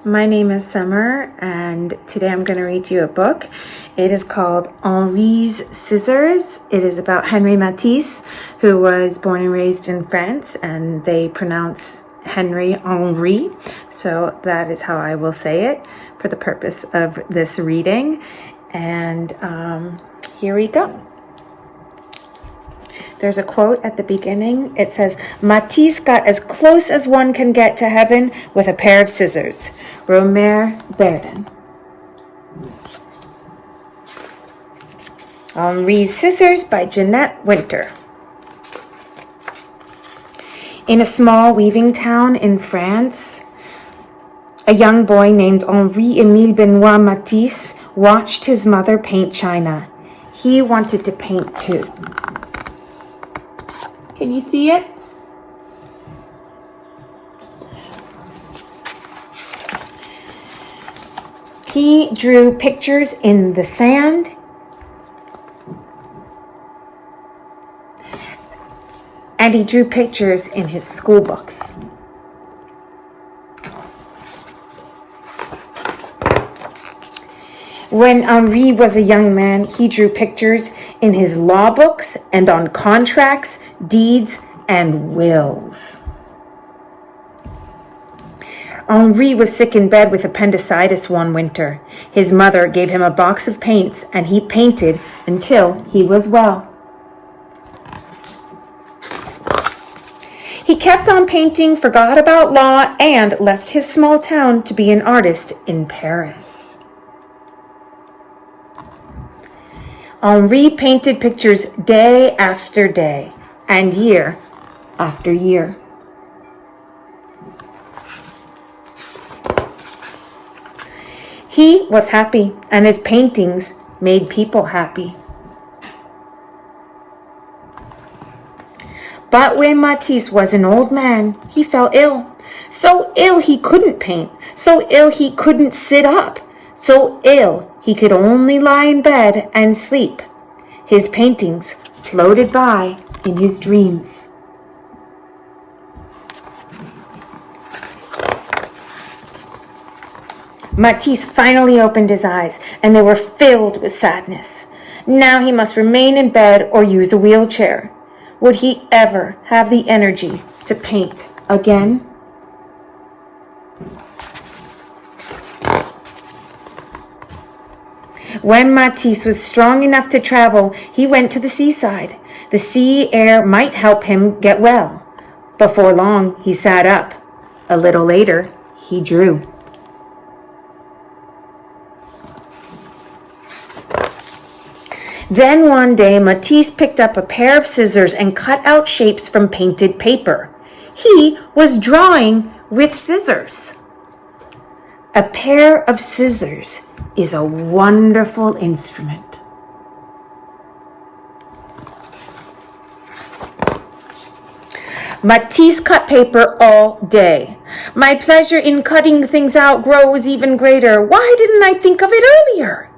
My name is Summer, and today I'm going to read you a book. It is called Henri's Scissors. It is about Henri Matisse, who was born and raised in France, and they pronounce Henri. So that is how I will say it for the purpose of this reading. And here we go. There's a quote at the beginning. It says, Matisse got as close as one can get to heaven with a pair of scissors. Romer Berden. Henri's Scissors by Jeanette Winter. In a small weaving town in France, a young boy named Henri-Émile Benoit Matisse watched his mother paint china. He wanted to paint too. Can you see it? He drew pictures in the sand and he drew pictures in his school books. When Henri was a young man, he drew pictures in his law books and on contracts, deeds, and wills. Henri was sick in bed with appendicitis one winter. His mother gave him a box of paints, and he painted until he was well. He kept on painting, forgot about law, and left his small town to be an artist in Paris. Henri painted pictures day after day and year after year. He was happy, and his paintings made people happy. But when Matisse was an old man, he fell ill. So ill he couldn't paint, so ill he couldn't sit up, so ill he could only lie in bed and sleep. His paintings floated by in his dreams. Matisse finally opened his eyes, and they were filled with sadness. Now he must remain in bed or use a wheelchair. Would he ever have the energy to paint again? When Matisse was strong enough to travel, he went to the seaside. The sea air might help him get well. Before long, he sat up. A little later, he drew. Then one day, Matisse picked up a pair of scissors and cut out shapes from painted paper. He was drawing with scissors. A pair of scissors is a wonderful instrument. Matisse cut paper all day. My pleasure in cutting things out grows even greater. Why didn't I think of it earlier?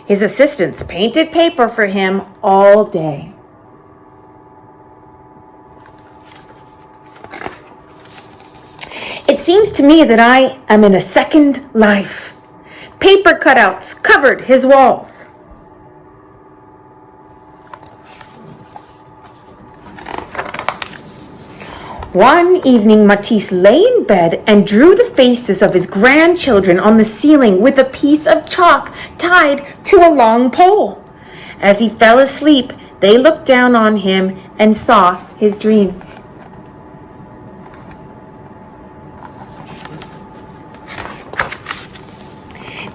His assistants painted paper for him all day. It seems to me that I am in a second life. Paper cutouts covered his walls. One evening, Matisse lay in bed and drew the faces of his grandchildren on the ceiling with a piece of chalk tied to a long pole. As he fell asleep, they looked down on him and saw his dreams.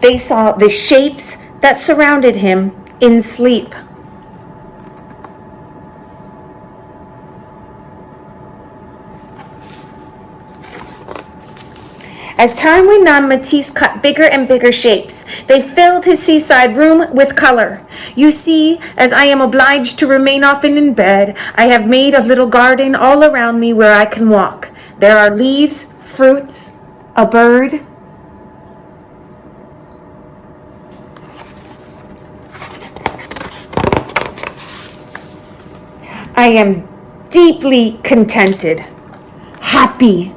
They saw the shapes that surrounded him in sleep. As time went on, Matisse cut bigger and bigger shapes. They filled his seaside room with color. You see, as I am obliged to remain often in bed, I have made a little garden all around me where I can walk. There are leaves, fruits, a bird. I am deeply contented, happy.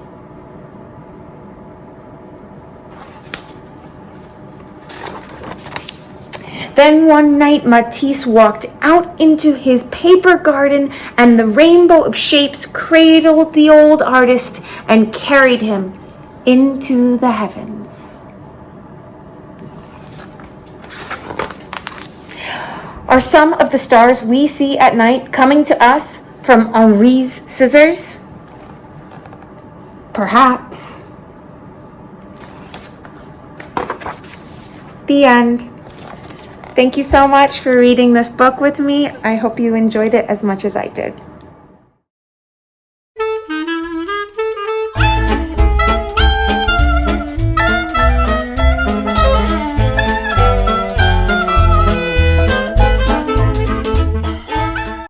Then one night Matisse walked out into his paper garden, and the rainbow of shapes cradled the old artist and carried him into the heavens. Are some of the stars we see at night coming to us from Henri's scissors? Perhaps. The end. Thank you so much for reading this book with me. I hope you enjoyed it as much as I did.